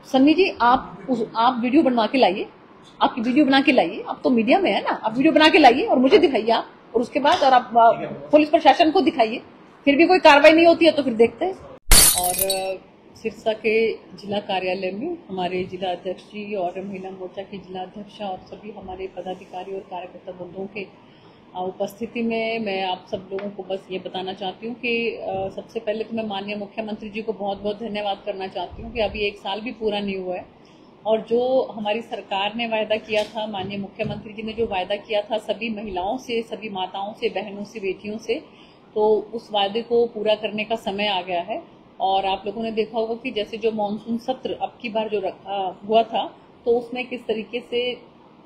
सन्नी जी आप वीडियो बनवा के लाइए, आपकी वीडियो बना के लाइए, आप तो मीडिया में है ना, आप वीडियो बना के लाइए और मुझे दिखाइए आप, और उसके बाद और आप पुलिस प्रशासन को दिखाइए। फिर भी कोई कार्रवाई नहीं होती है तो फिर देखते हैं। और सिरसा के जिला कार्यालय में हमारे जिला अध्यक्ष जी और महिला मोर्चा के जिला अध्यक्षा और सभी हमारे पदाधिकारी और कार्यकर्ता बंधुओं के उपस्थिति में मैं आप सब लोगों को बस ये बताना चाहती हूँ कि सबसे पहले तो मैं माननीय मुख्यमंत्री जी को बहुत बहुत धन्यवाद करना चाहती हूँ कि अभी 1 साल भी पूरा नहीं हुआ है, और जो हमारी सरकार ने वायदा किया था, माननीय मुख्यमंत्री जी ने जो वायदा किया था सभी महिलाओं से, सभी माताओं से, बहनों से, बेटियों से, तो उस वायदे को पूरा करने का समय आ गया है। और आप लोगों ने देखा होगा कि जैसे जो मानसून सत्र अब की बार जो हुआ था, तो उसमें किस तरीके से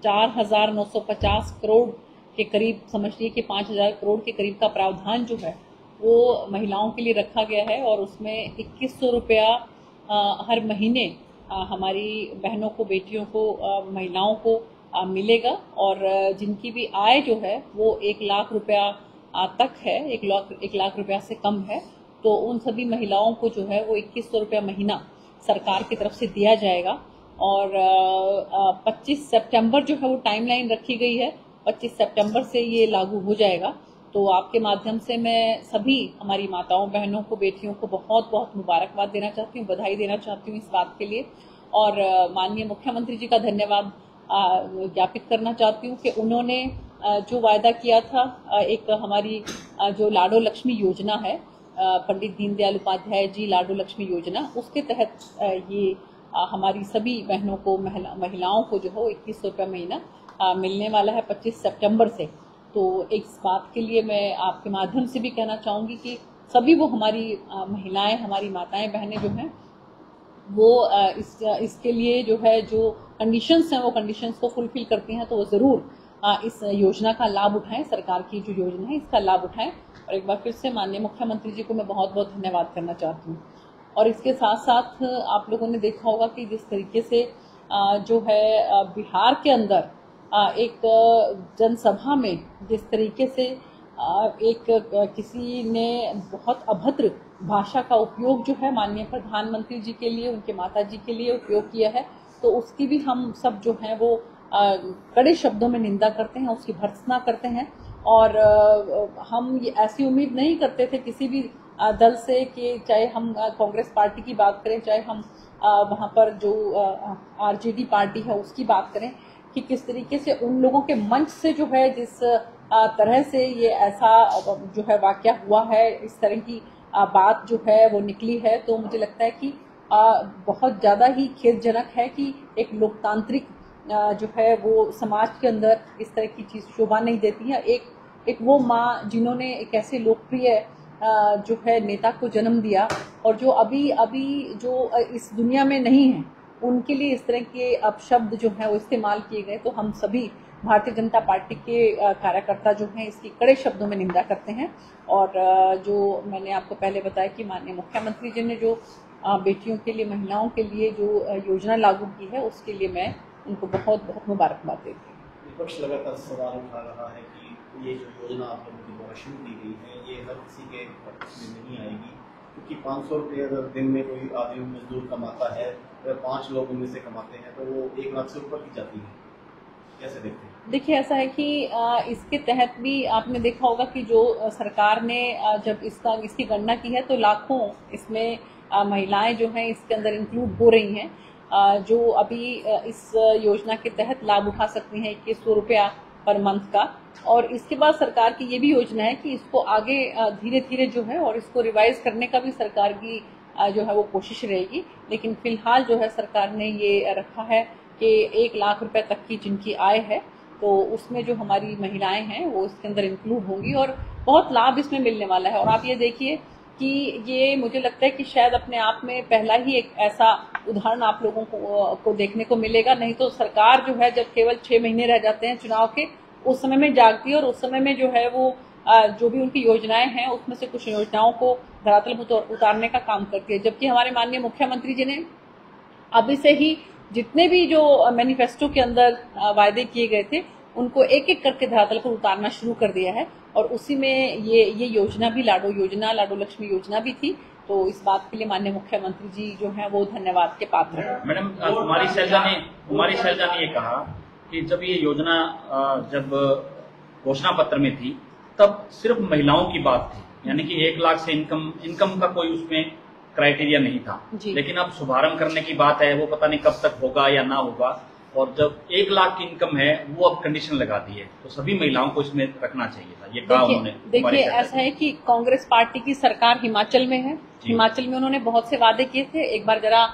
4,950 करोड़ के करीब, समझिए कि 5,000 करोड़ के करीब का प्रावधान जो है वो महिलाओं के लिए रखा गया है, और उसमें 2100 रुपया हर महीने हमारी बहनों को, बेटियों को, महिलाओं को मिलेगा। और जिनकी भी आय जो है वो 1 लाख रुपया तक है, 1 लाख रुपया से कम है, तो उन सभी महिलाओं को जो है वो 2100 रुपया महीना सरकार की तरफ से दिया जाएगा। और 25 सितंबर जो है वो टाइमलाइन रखी गई है, 25 सितंबर से ये लागू हो जाएगा। तो आपके माध्यम से मैं सभी हमारी माताओं, बहनों को, बेटियों को बहुत बहुत मुबारकबाद देना चाहती हूँ, बधाई देना चाहती हूँ इस बात के लिए। और माननीय मुख्यमंत्री जी का धन्यवाद ज्ञापित करना चाहती हूँ कि उन्होंने जो वायदा किया था, एक हमारी जो लाडो लक्ष्मी योजना है, पंडित दीनदयाल उपाध्याय जी लाडो लक्ष्मी योजना, उसके तहत ये हमारी सभी बहनों को, महिलाओं को जो है 2100 रुपया महीना मिलने वाला है 25 सितंबर से। तो इस बात के लिए मैं आपके माध्यम से भी कहना चाहूँगी कि सभी वो हमारी महिलाएं, हमारी माताएं, बहनें जो हैं वो इसके लिए जो है, जो कंडीशंस हैं वो कंडीशंस को फुलफिल करती हैं, तो वो ज़रूर इस योजना का लाभ उठाएं। सरकार की जो योजना है इसका लाभ उठाएं। और एक बार फिर से माननीय मुख्यमंत्री जी को मैं बहुत बहुत धन्यवाद करना चाहती हूँ। और इसके साथ साथ आप लोगों ने देखा होगा कि जिस तरीके से जो है बिहार के अंदर एक जनसभा में जिस तरीके से एक किसी ने बहुत अभद्र भाषा का उपयोग जो है माननीय प्रधानमंत्री जी के लिए, उनके माता जी के लिए उपयोग किया है, तो उसकी भी हम सब जो हैं वो कड़े शब्दों में निंदा करते हैं, उसकी भर्त्सना करते हैं। और हम ये ऐसी उम्मीद नहीं करते थे किसी भी दल से कि चाहे हम कांग्रेस पार्टी की बात करें, चाहे हम वहाँ पर जो आरजेडी पार्टी है उसकी बात करें, कि किस तरीके से उन लोगों के मंच से जो है जिस तरह से ये ऐसा जो है वाकया हुआ है, इस तरह की बात जो है वो निकली है, तो मुझे लगता है कि बहुत ज़्यादा ही खेदजनक है कि एक लोकतांत्रिक जो है वो समाज के अंदर इस तरह की चीज़ शोभा नहीं देती है। एक वो माँ जिन्होंने एक ऐसे लोकप्रिय जो है नेता को जन्म दिया, और जो अभी जो इस दुनिया में नहीं है, उनके लिए इस तरह के अपशब्द जो है वो इस्तेमाल किए गए, तो हम सभी भारतीय जनता पार्टी के कार्यकर्ता जो हैं इसकी कड़े शब्दों में निंदा करते हैं। और जो मैंने आपको पहले बताया कि माननीय मुख्यमंत्री जी ने जो बेटियों के लिए, महिलाओं के लिए जो योजना लागू की है, उसके लिए मैं उनको बहुत बहुत मुबारकबाद देती हूँ। विपक्ष लगातार सवाल उठा रहा है कि ये जो योजना आप लोगों की द्वारा शुरू की गई है ये हर किसी के में नहीं आएगी, क्योंकि 500 रुपये अगर दिन में कोई आदमी मजदूर कमाता है, अगर 5 लोग उनमें से कमाते हैं तो वो 1 लाख से ऊपर की जाती है। कैसे देखते हैं? देखिए, ऐसा है कि इसके तहत भी आपने देखा होगा कि जो सरकार ने जब इसकी गणना की है, तो लाखों इसमें महिलाएं जो हैं इसके अंदर इंक्लूड हो रही हैं, जो अभी इस योजना के तहत लाभ उठा सकती हैं 2100 रुपया पर मंथ का। और इसके बाद सरकार की ये भी योजना है कि इसको आगे धीरे धीरे जो है, और इसको रिवाइज करने का भी सरकार की जो है वो कोशिश रहेगी। लेकिन फिलहाल जो है सरकार ने ये रखा है कि 1 लाख रुपए तक की जिनकी आय है, तो उसमें जो हमारी महिलाएं हैं वो इसके अंदर इंक्लूड होंगी, और बहुत लाभ इसमें मिलने वाला है। और आप ये देखिए कि ये मुझे लगता है कि शायद अपने आप में पहला ही एक ऐसा उदाहरण आप लोगों को देखने को मिलेगा। नहीं तो सरकार जो है जब केवल 6 महीने रह जाते हैं चुनाव के, उस समय में जागती है, और उस समय में जो है वो जो भी उनकी योजनाएं हैं उसमें से कुछ योजनाओं को धरातल पर उतारने का काम करती है। जबकि हमारे माननीय मुख्यमंत्री जी ने अभी से ही जितने भी जो मैनिफेस्टो के अंदर वायदे किए गए थे उनको एक एक करके धरातल पर उतारना शुरू कर दिया है। और उसी में ये योजना भी, लाडो लक्ष्मी योजना भी थी, तो इस बात के लिए माननीय मुख्यमंत्री जी जो है वो धन्यवाद के पात्र हैं। मैडम, कुमारी शैलजा ने ये कहा कि जब ये योजना जब घोषणा पत्र में थी तब सिर्फ महिलाओं की बात थी, यानी कि 1 लाख से इनकम का कोई उसमें क्राइटेरिया नहीं था। लेकिन अब शुभारंभ करने की बात है, वो पता नहीं कब तक होगा या ना होगा। और जब 1 लाख की इनकम है वो अब कंडीशन लगा दी है, तो सभी महिलाओं को इसमें रखना चाहिए था, ये कहा उन्होंने। देखिए ऐसा है कि कांग्रेस पार्टी की सरकार हिमाचल में है, हिमाचल में उन्होंने बहुत से वादे किए थे। एक बार जरा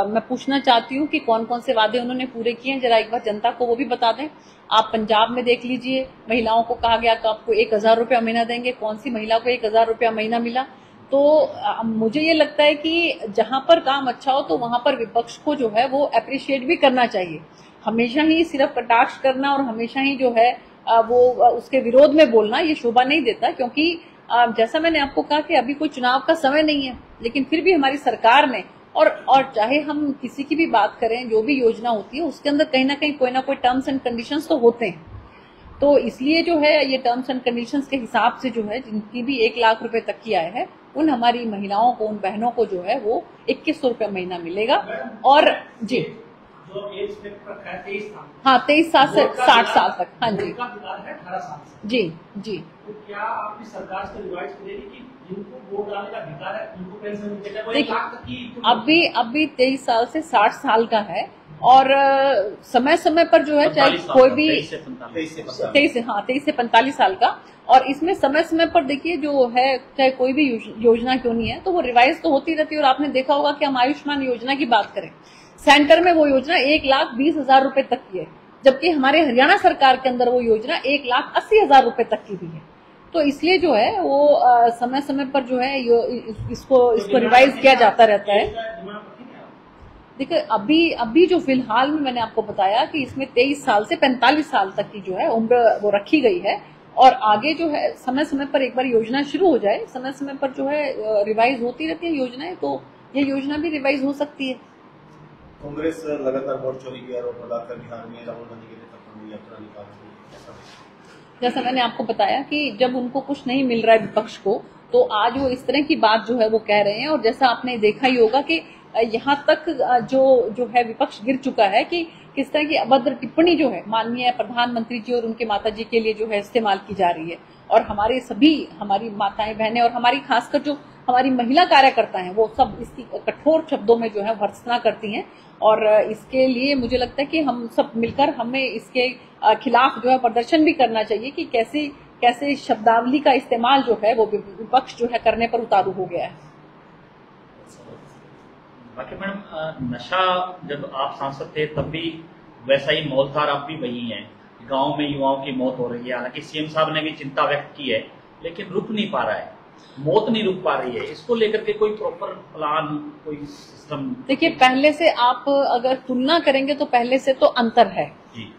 मैं पूछना चाहती हूँ कि कौन कौन से वादे उन्होंने पूरे किए हैं, जरा एक बार जनता को वो भी बता दें। आप पंजाब में देख लीजिए, महिलाओं को कहा गया कि आपको 1000 रुपया महीना देंगे, कौन सी महिला को 1000 रुपया महीना मिला? तो मुझे ये लगता है कि जहां पर काम अच्छा हो तो वहां पर विपक्ष को जो है वो अप्रिशिएट भी करना चाहिए। हमेशा ही सिर्फ कटाक्ष करना और हमेशा ही जो है वो उसके विरोध में बोलना ये शोभा नहीं देता, क्योंकि जैसा मैंने आपको कहा कि अभी कोई चुनाव का समय नहीं है, लेकिन फिर भी हमारी सरकार ने और चाहे हम किसी की भी बात करें, जो भी योजना होती है उसके अंदर कहीं ना कहीं कोई ना कोई टर्म्स एंड कंडीशंस तो होते हैं। तो इसलिए जो है ये टर्म्स एंड कंडीशंस के हिसाब से जो है जिनकी भी 1 लाख रुपए तक की आय है उन हमारी महिलाओं को, उन बहनों को जो है वो 2100 रुपया महीना मिलेगा। और जी जो एज लिमिट है 23 साल, हाँ 23 साल से 60 साल तक। हाँ जी, उनका अधिकार है 18 साल से। जी। तो क्या आपकी सरकार से रिवाइज करेगी कि जिनको वोट डालने का अधिकार है उनको पेंशन मिलेगा? वो 1 लाख तक की अभी 23 साल से 60 साल का है और समय समय पर जो है चाहे कोई भी 23 से 45 साल का, और इसमें समय समय पर देखिए जो है चाहे कोई भी योजना क्यों नहीं है तो वो रिवाइज तो होती रहती है। और आपने देखा होगा कि हम आयुष्मान योजना की बात करें, सेंटर में वो योजना 1,20,000 रुपए तक की है, जबकि हमारे हरियाणा सरकार के अंदर वो योजना 1,80,000 रुपए तक की भी है। तो इसलिए जो है वो समय समय पर जो है इसको रिवाइज किया जाता रहता है। देखिए अभी जो फिलहाल में मैंने आपको बताया कि इसमें 23 साल से 45 साल तक की जो है उम्र वो रखी गई है, और आगे जो है समय समय पर एक बार योजना शुरू हो जाए, समय समय पर जो है रिवाइज होती रहती है योजनाएं, तो ये योजना भी रिवाइज हो सकती है। कांग्रेस लगातार वोट चोरी के आरोप लगाकर बिहार में राहुल गांधी के नेतृत्व में यात्रा निकाल रही है। जैसा मैंने आपको बताया कि जब उनको कुछ नहीं मिल रहा है विपक्ष को, तो आज वो इस तरह की बात जो है वो कह रहे हैं। और जैसा आपने देखा ही होगा कि यहाँ तक जो है विपक्ष गिर चुका है कि किस तरह की अभद्र टिप्पणी जो है माननीय प्रधानमंत्री जी और उनके माताजी के लिए जो है इस्तेमाल की जा रही है। और हमारी माताएं बहनें और हमारी खासकर जो हमारी महिला कार्यकर्ता हैं वो सब इसकी कठोर शब्दों में जो है भर्त्सना करती हैं। और इसके लिए मुझे लगता है कि हम सब मिलकर हमें इसके खिलाफ जो है प्रदर्शन भी करना चाहिए कि कैसे शब्दावली का इस्तेमाल जो है वो विपक्ष जो है करने पर उतारू हो गया है। बाकी मैडम, नशा जब आप सांसद थे तब भी वैसा ही माहौल था, अब भी वही है। गांव में युवाओं की मौत हो रही है, हालांकि सीएम साहब ने भी चिंता व्यक्त की है, लेकिन रुक नहीं पा रहा है, मौत नहीं रुक पा रही है। इसको लेकर के कोई प्रॉपर प्लान, कोई सिस्टम? देखिए पहले से आप अगर तुलना करेंगे तो पहले से तो अंतर है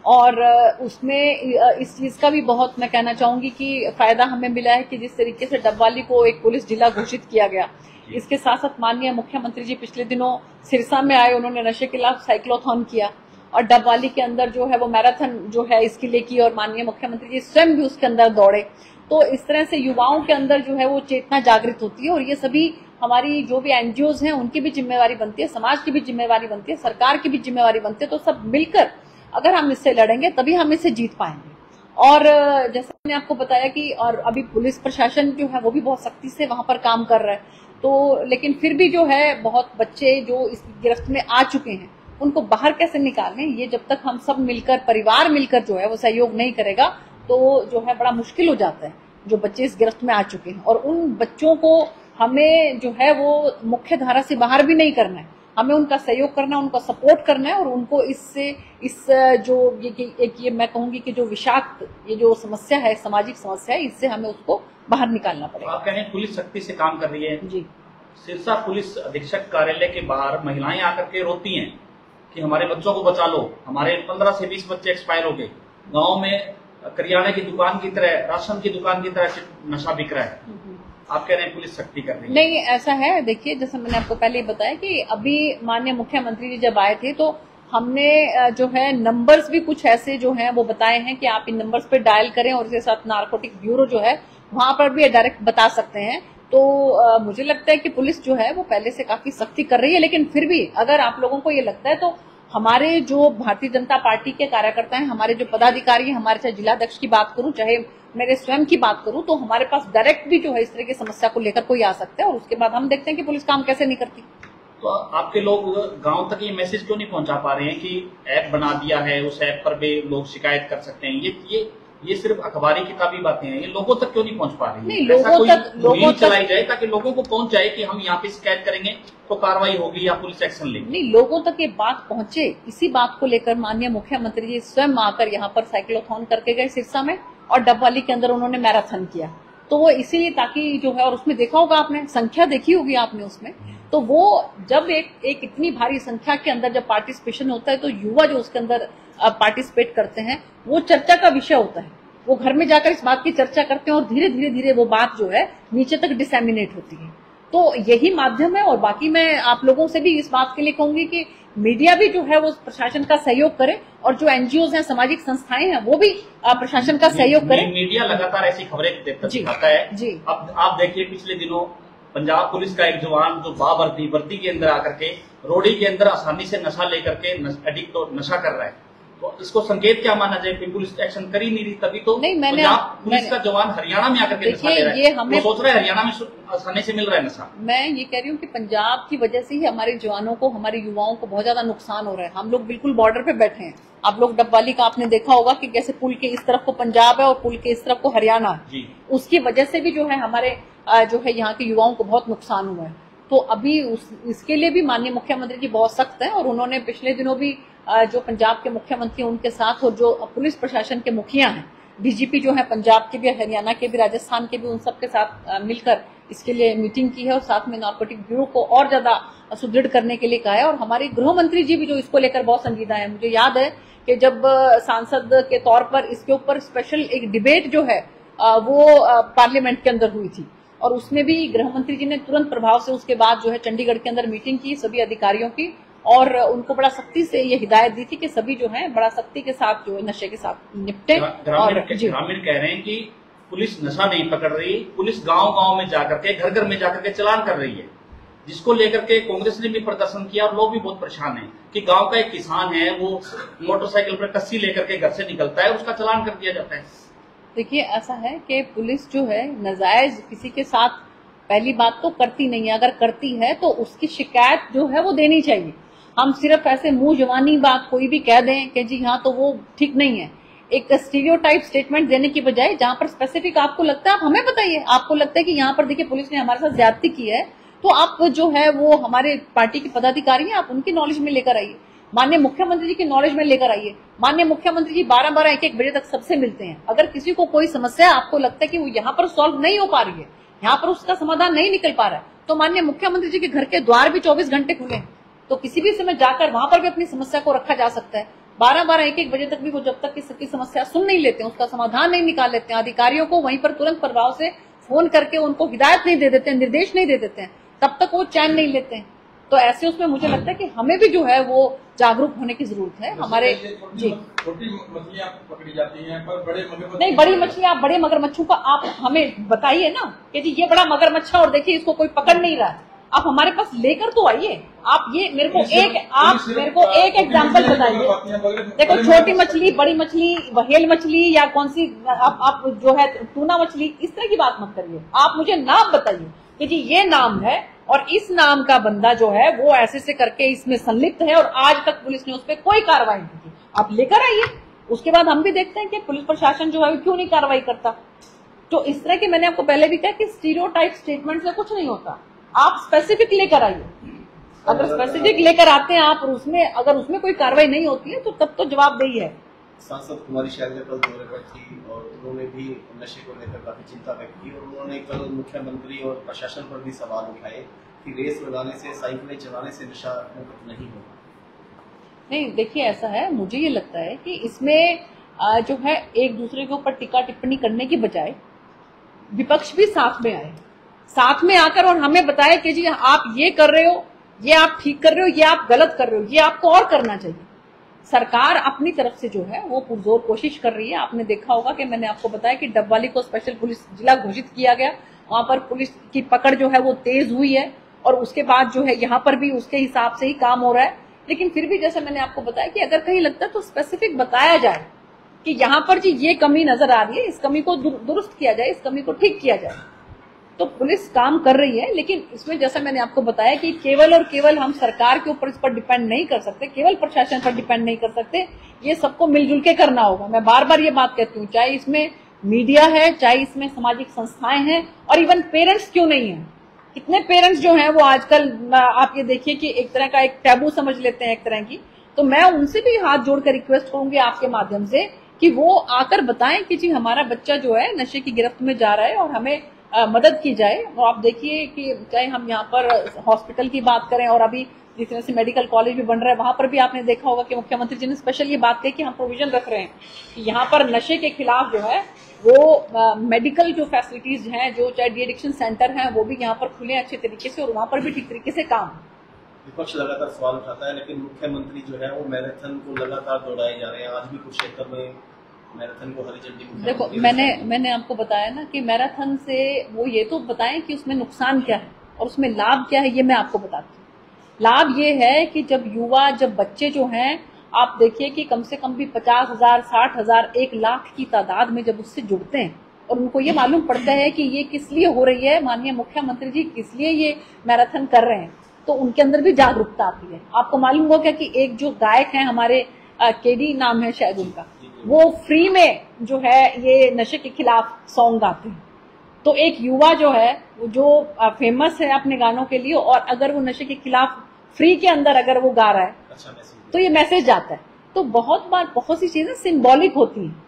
और उसमें इस चीज का भी बहुत मैं कहना चाहूंगी कि फायदा हमें मिला है कि जिस तरीके से डबवाली को एक पुलिस जिला घोषित किया गया। इसके साथ साथ माननीय मुख्यमंत्री जी पिछले दिनों सिरसा में आए, उन्होंने नशे के खिलाफ साइक्लोथॉन किया और डबवाली के अंदर जो है वो मैराथन जो है इसके लिए की और माननीय मुख्यमंत्री जी स्वयं भी उसके अंदर दौड़े। तो इस तरह से युवाओं के अंदर जो है वो चेतना जागृत होती है और ये सभी हमारी जो भी एनजीओज हैं उनकी भी जिम्मेवारी बनती है, समाज की भी जिम्मेवारी बनती है, सरकार की भी जिम्मेवारी बनती है। तो सब मिलकर अगर हम इससे लड़ेंगे तभी हम इसे जीत पाएंगे। और जैसे मैंने आपको बताया कि और अभी पुलिस प्रशासन जो है वो भी बहुत सख्ती से वहां पर काम कर रहा है, तो लेकिन फिर भी जो है बहुत बच्चे जो इस गिरफ्त में आ चुके हैं उनको बाहर कैसे निकालें, ये जब तक हम सब मिलकर, परिवार मिलकर जो है वो सहयोग नहीं करेगा तो जो है बड़ा मुश्किल हो जाता है। जो बच्चे इस गिरफ्त में आ चुके हैं और उन बच्चों को हमें जो है वो मुख्य धारा से बाहर भी नहीं करना है, हमें उनका सहयोग करना है, उनका सपोर्ट करना है और उनको इस जो ये मैं कहूंगी कि जो विषाक्त ये जो समस्या है, सामाजिक समस्या है, इससे हमें उसको बाहर निकालना पड़ेगा। आप कह रहे हैं पुलिस सख्ती से काम कर रही है जी। सिरसा पुलिस अधीक्षक कार्यालय के बाहर महिलाएं आकर के रोती हैं कि हमारे बच्चों को बचा लो, हमारे 15 से 20 बच्चे एक्सपायर हो गए, गाँव में करियाने की दुकान की तरह, राशन की दुकान की तरह नशा बिक रहा है। आप कह रहे हैं पुलिस सख्ती कर रही है? नहीं, ऐसा है। देखिए जैसे मैंने आपको पहले ही बताया कि अभी माननीय मुख्यमंत्री जी जब आए थे तो हमने जो है नंबर्स भी कुछ ऐसे जो हैं वो बताए हैं कि आप इन नंबर्स पे डायल करें और इसके साथ नारकोटिक ब्यूरो जो है वहां पर भी डायरेक्ट बता सकते हैं तो मुझे लगता है कि पुलिस जो है वो पहले से काफी सख्ती कर रही है, लेकिन फिर भी अगर आप लोगों को ये लगता है तो हमारे जो भारतीय जनता पार्टी के कार्यकर्ता हैं, हमारे जो पदाधिकारी हैं, हमारे चाहे जिलाध्यक्ष की बात करूं चाहे मेरे स्वयं की बात करूं, तो हमारे पास डायरेक्ट भी जो है इस तरह की समस्या को लेकर कोई आ सकता है और उसके बाद हम देखते हैं कि पुलिस काम कैसे नहीं करती। तो आपके लोग गांव तक ये मैसेज क्यों नहीं पहुंचा पा रहे हैं कि ऐप बना दिया है, उस ऐप पर भी लोग शिकायत कर सकते हैं? ये सिर्फ अखबारी किताबी बातें हैं, ये लोगों तक क्यों नहीं पहुंच पा रही है? नहीं, लोगों तक चलाई जाए ताकि लोगों को पहुंच जाए कि हम यहाँ पे शिकायत करेंगे तो कार्रवाई होगी या पुलिस एक्शन लेगी। नहीं, लोगों तक ये बात पहुंचे, इसी बात को लेकर माननीय मुख्यमंत्री जी स्वयं आकर यहाँ पर साइक्लोथॉन करके गए सिरसा में, और डबवाली के अंदर उन्होंने मैराथन किया। तो वो इसीलिए ताकि जो है, और उसमें देखा होगा आपने, संख्या देखी होगी आपने उसमें, तो वो जब एक इतनी भारी संख्या के अंदर जब पार्टिसिपेशन होता है तो युवा जो उसके अंदर पार्टिसिपेट करते हैं वो चर्चा का विषय होता है। वो घर में जाकर इस बात की चर्चा करते हैं और धीरे धीरे वो बात जो है नीचे तक डिसेमिनेट होती है। तो यही माध्यम है। और बाकी मैं आप लोगों से भी इस बात के लिए कहूंगी कि मीडिया भी जो है वो प्रशासन का सहयोग करे, और जो एनजीओ हैं, सामाजिक संस्थाएं हैं, वो भी प्रशासन का सहयोग करें। मीडिया लगातार ऐसी खबरें दिखाता है जी। अब आप देखिए, पिछले दिनों पंजाब पुलिस का एक जवान जो वर्दी के अंदर आकर के रोडी के अंदर आसानी से नशा लेकर के एडिक्ट और नशा कर रहा है, तो इसको संकेत क्या माना जाए? पुलिस एक्शन कर ही नहीं रही, तभी तो पंजाब पुलिस का जवान हरियाणा में आकर के नशा ले रहा है। वो सोच रहा है हरियाणा में आसानी से मिल रहा है नशा। मैं ये कह रही हूँ कि पंजाब की वजह से ही हमारे जवानों को, हमारे युवाओं को बहुत ज्यादा नुकसान हो रहा है। हम लोग बिल्कुल बॉर्डर पे बैठे हैं। आप लोग डबवाली का आपने देखा होगा कि कैसे पुल के इस तरफ को पंजाब है और पुल के इस तरफ को हरियाणा है। उसकी वजह से भी जो है हमारे जो है यहाँ के युवाओं को बहुत नुकसान हुआ है। तो अभी इसके लिए भी माननीय मुख्यमंत्री जी बहुत सख्त हैं, और उन्होंने पिछले दिनों भी जो पंजाब के मुख्यमंत्री उनके साथ, और जो पुलिस प्रशासन के मुखिया हैं, डीजीपी जो है पंजाब के भी, हरियाणा के भी, राजस्थान के भी, उन सबके साथ मिलकर इसके लिए मीटिंग की है, और साथ में नार्कोटिक ब्यूरो को और ज्यादा सुदृढ़ करने के लिए कहा है। और हमारे गृह मंत्री जी भी जो इसको लेकर बहुत संजीदा है। मुझे याद है कि जब सांसद के तौर पर इसके ऊपर स्पेशल एक डिबेट जो है वो पार्लियामेंट के अंदर हुई थी, और उसमें भी गृह मंत्री जी ने तुरंत प्रभाव से उसके बाद जो है चंडीगढ़ के अंदर मीटिंग की सभी अधिकारियों की, और उनको बड़ा सख्ती से ये हिदायत दी थी कि सभी जो है बड़ा सख्ती के साथ जो है नशे के साथ निपटे। ग्रामीण कह रहे हैं कि पुलिस नशा नहीं पकड़ रही, पुलिस गांव-गांव में जाकर के, घर-घर में जाकर के चालान कर रही है, जिसको लेकर के कांग्रेस ने भी प्रदर्शन किया और लोग भी बहुत परेशान हैं कि गांव का एक किसान है, वो मोटरसाइकिल पर कस्सी लेकर के घर से निकलता है, उसका चालान कर दिया जाता है। देखिए, ऐसा है कि पुलिस जो है नाजायज किसी के साथ पहली बात तो करती नहीं है। अगर करती है तो उसकी शिकायत जो है वो देनी चाहिए। हम सिर्फ ऐसे मुंह जवानी बात कोई भी कह दें कि जी हाँ, तो वो ठीक नहीं है। एक स्टीरियोटाइप स्टेटमेंट देने की बजाय जहां पर स्पेसिफिक आपको लगता है आप हमें बताइए। आपको लगता है कि यहाँ पर देखिए पुलिस ने हमारे साथ ज्यादती की है, तो आप जो है वो हमारे पार्टी के पदाधिकारी हैं, आप उनकी नॉलेज में लेकर आइए, माननीय मुख्यमंत्री जी की नॉलेज में लेकर आइए। माननीय मुख्यमंत्री जी 12-12, 1-1 बजे तक सबसे मिलते हैं। अगर किसी को कोई समस्या आपको लगता है कि वो यहाँ पर सॉल्व नहीं हो पा रही है, यहाँ पर उसका समाधान नहीं निकल पा रहा है, तो माननीय मुख्यमंत्री जी के घर के द्वार भी 24 घंटे खुले हैं, तो किसी भी समय जाकर वहां पर भी अपनी समस्या को रखा जा सकता है। 12-12, 1-1 बजे तक भी वो जब तक किसी समस्या सुन नहीं लेते हैं, उसका समाधान नहीं निकाल लेते हैं, अधिकारियों को वहीं पर तुरंत प्रभाव से फोन करके उनको हिदायत नहीं दे देते हैं, निर्देश नहीं दे देते हैं, तब तक वो चैन नहीं लेते हैं। तो ऐसे उसमें मुझे लगता है कि हमें भी जो है वो जागरूक होने की जरूरत है। हमारे जी छोटी मछलियां पकड़ी जाती हैं, पर बड़े मगरमच्छ नहीं, बड़ी मछलियां, बड़े मगरमच्छों का आप हमें बताइए ना कि जी ये बड़ा मगरमच्छ और देखिए इसको कोई पकड़ नहीं रहा है, आप हमारे पास लेकर तो आइए। आप ये मेरे को एक एग्जांपल बताइए। देखो, छोटी मछली, बड़ी मछली, व्हेल मछली या कौन सी आप जो है टूना मछली, इस तरह की बात मत करिए। आप मुझे नाम बताइए कि जी ये नाम है और इस नाम का बंदा जो है वो ऐसे से करके इसमें संलिप्त है और आज तक पुलिस ने उस पर कोई कार्रवाई नहीं की। आप लेकर आइए, उसके बाद हम भी देखते हैं कि पुलिस प्रशासन जो है क्यों नहीं कार्रवाई करता। तो इस तरह के, मैंने आपको पहले भी कहा कि स्टीरियोटाइप स्टेटमेंट से कुछ नहीं होता। आप स्पेसिफिक लेकर आइए। अगर स्पेसिफिक लेकर आते हैं आप और उसमें अगर उसमें कोई कार्रवाई नहीं होती है तो तब तो जवाबदेही है। सांसद कुमारी शैलजा कल दौरे पर थी और उन्होंने भी नशे को लेकर काफी चिंता व्यक्त की और उन्होंने कल मुख्यमंत्री और प्रशासन पर भी सवाल उठाए कि रेस लगाने से, साइकिलें चलाने से नशा मुक्त नहीं होगा। नहीं, देखिए ऐसा है, मुझे ये लगता है कि इसमें जो है एक दूसरे के ऊपर टीका टिप्पणी करने की बजाय विपक्ष भी साथ में आए, साथ में आकर और हमें बताए कि जी आप ये कर रहे हो, ये आप ठीक कर रहे हो, ये आप गलत कर रहे हो, ये आपको और करना चाहिए। सरकार अपनी तरफ से जो है वो पुरजोर कोशिश कर रही है। आपने देखा होगा कि मैंने आपको बताया कि डबवाली को स्पेशल पुलिस जिला घोषित किया गया। वहां पर पुलिस की पकड़ जो है वो तेज हुई है और उसके बाद जो है यहाँ पर भी उसके हिसाब से ही काम हो रहा है। लेकिन फिर भी जैसे मैंने आपको बताया कि अगर कहीं लगता है तो स्पेसिफिक बताया जाए कि यहाँ पर जी ये कमी नजर आ रही है, इस कमी को दुरुस्त किया जाए, इस कमी को ठीक किया जाए, तो पुलिस काम कर रही है। लेकिन इसमें जैसा मैंने आपको बताया कि केवल और केवल हम सरकार के ऊपर इस पर डिपेंड नहीं कर सकते, केवल प्रशासन पर डिपेंड नहीं कर सकते, ये सबको मिलजुल के करना होगा। मैं बार बार ये बात कहती हूँ, चाहे इसमें मीडिया है, चाहे इसमें सामाजिक संस्थाएं हैं, और इवन पेरेंट्स क्यों नहीं है। कितने पेरेंट्स जो हैं वो आजकल आप ये देखिए कि एक तरह का एक टैबू समझ लेते हैं एक तरह की। तो मैं उनसे भी हाथ जोड़कर रिक्वेस्ट करूंगी आपके माध्यम से कि वो आकर बताएं कि जी हमारा बच्चा जो है नशे की गिरफ्त में जा रहा है और हमें मदद की जाए। और आप देखिए कि चाहे हम यहाँ पर हॉस्पिटल की बात करें और अभी जिस तरह से मेडिकल कॉलेज भी बन रहा है, वहां पर भी आपने देखा होगा कि मुख्यमंत्री जी ने स्पेशल ये बात कही कि हम प्रोविजन रख रहे हैं कि यहाँ पर नशे के खिलाफ जो है वो मेडिकल जो फैसिलिटीज हैं, जो चाहे डी एडिक्शन सेंटर हैं, वो भी यहाँ पर खुले अच्छे तरीके से और वहां पर भी ठीक तरीके से काम। विपक्ष लगातार सवाल उठाता है, लेकिन मुख्यमंत्री जो है वो मैराथन को लगातार दौड़ाए जा रहे हैं। आज भी कुरुक्षेत्र में मैराथन को हरी झंडी। देखो मैंने आपको बताया ना कि मैराथन से वो ये तो बताएं कि उसमें नुकसान क्या है और उसमें लाभ क्या है, ये मैं आपको बताती हूँ। लाभ ये है कि जब बच्चे जो हैं, आप देखिए कि कम से कम भी 50,000, 60,000, 1 लाख की तादाद में जब उससे जुड़ते हैं और उनको ये मालूम पड़ता है कि ये किस लिए हो रही है, माननीय मुख्यमंत्री जी किस लिए ये मैराथन कर रहे हैं, तो उनके अंदर भी जागरूकता आती है। आपको मालूम होगा क्या कि एक जो गायक है हमारे केडी नाम है शायद उनका, वो फ्री में जो है ये नशे के खिलाफ सॉन्ग गाते हैं। तो एक युवा जो है वो जो फेमस है अपने गानों के लिए, और अगर वो नशे के खिलाफ फ्री के अंदर अगर वो गा रहा है तो ये मैसेज जाता है। तो बहुत बार बहुत सी चीजें सिंबॉलिक होती हैं।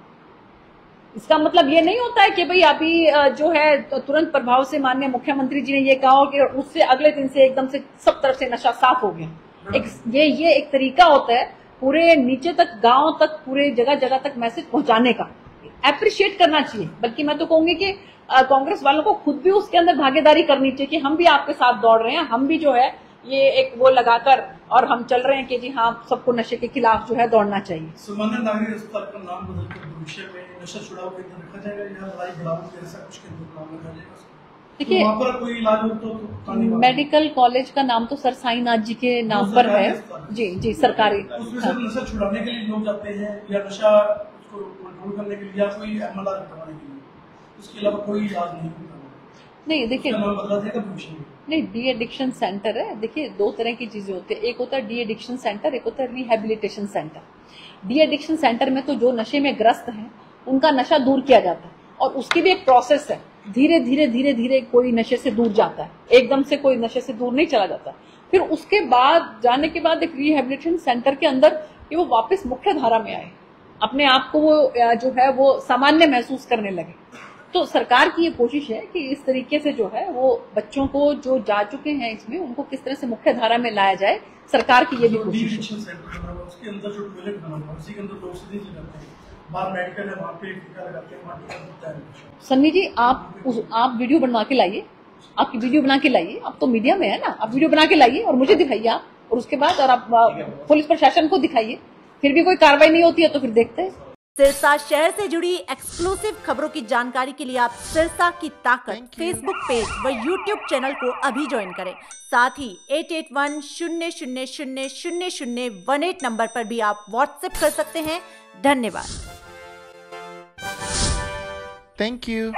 इसका मतलब ये नहीं होता है कि भाई अभी जो है तो तुरंत प्रभाव से माननीय मुख्यमंत्री जी ने ये कहा कि उससे अगले दिन से एकदम से सब तरफ से नशा साफ हो गया। ये एक तरीका होता है पूरे नीचे तक, गांव तक, पूरे जगह जगह तक मैसेज पहुंचाने का। अप्रिशिएट करना चाहिए, बल्कि मैं तो कहूंगी कि कांग्रेस वालों को खुद भी उसके अंदर भागीदारी करनी चाहिए कि हम भी आपके साथ दौड़ रहे हैं, हम भी जो है ये एक वो लगाकर और हम चल रहे हैं कि जी हाँ सबको नशे के खिलाफ जो है दौड़ना चाहिए। सामान्य नागरिक अस्पताल का नाम बदलकर भविष्य में नशा छुड़ाओ केंद्र रखा जाएगा या लड़ाई बढ़ाओ जैसा कुछ केंद्र नाम रखा जाएगा? देखिए वहाँ पर कोई इलाज हो तो मेडिकल कॉलेज का नाम तो सर साईनाथ जी के नाम पर है। जी सरकारी। उसमें से नशा छुड़ाने के लिए लोग जाते हैं या नशा उसको कंट्रोल करने के लिए या कोई एमएलआर करवाने के लिए, उसके अलावा कोई इलाज नहीं होता। नहीं देखिए नाम बदला जाएगा भविष्य में। नहीं, डी एडिक्शन सेंटर है। देखिए 2 तरह की चीजें होती है, एक होता है डी एडिक्शन सेंटर, एक होता है rehabilitation centre. De addiction centre में तो जो नशे में ग्रस्त हैं उनका नशा दूर किया जाता है और उसकी भी एक प्रोसेस है। धीरे धीरे कोई नशे से दूर जाता है, एकदम से कोई नशे से दूर नहीं चला जाता। फिर उसके बाद जाने के बाद एक रिहेबिलिटेशन सेंटर के अंदर कि वो वापस मुख्य धारा में आए, अपने आप को वो जो है वो सामान्य महसूस करने लगे। तो सरकार की ये कोशिश है कि इस तरीके से जो है वो बच्चों को जो जा चुके हैं इसमें उनको किस तरह से मुख्य धारा में लाया जाए, सरकार की ये भी कोशिश है। उसके अंदर जो टॉयलेट बना हुआ है उसी के अंदर लोग सीधे जाते हैं, बाहर मेडिकल है वहाँ पे टीका लगाते हैं, वहाँ टीका होता है। सन्नी जी आप वीडियो बनवा के लाइए, आपकी वीडियो बना के लाइए, आप तो मीडिया में है ना, आप वीडियो बना के लाइए और मुझे दिखाइए आप, और उसके बाद और आप पुलिस प्रशासन को दिखाइए। फिर भी कोई कार्रवाई नहीं होती है तो फिर देखते हैं। सिरसा शहर से जुड़ी एक्सक्लूसिव खबरों की जानकारी के लिए आप सिरसा की ताकत फेसबुक पेज व यूट्यूब चैनल को अभी ज्वाइन करें। साथ ही 8810000018 नंबर पर भी आप व्हाट्सएप कर सकते हैं। धन्यवाद। Thank you.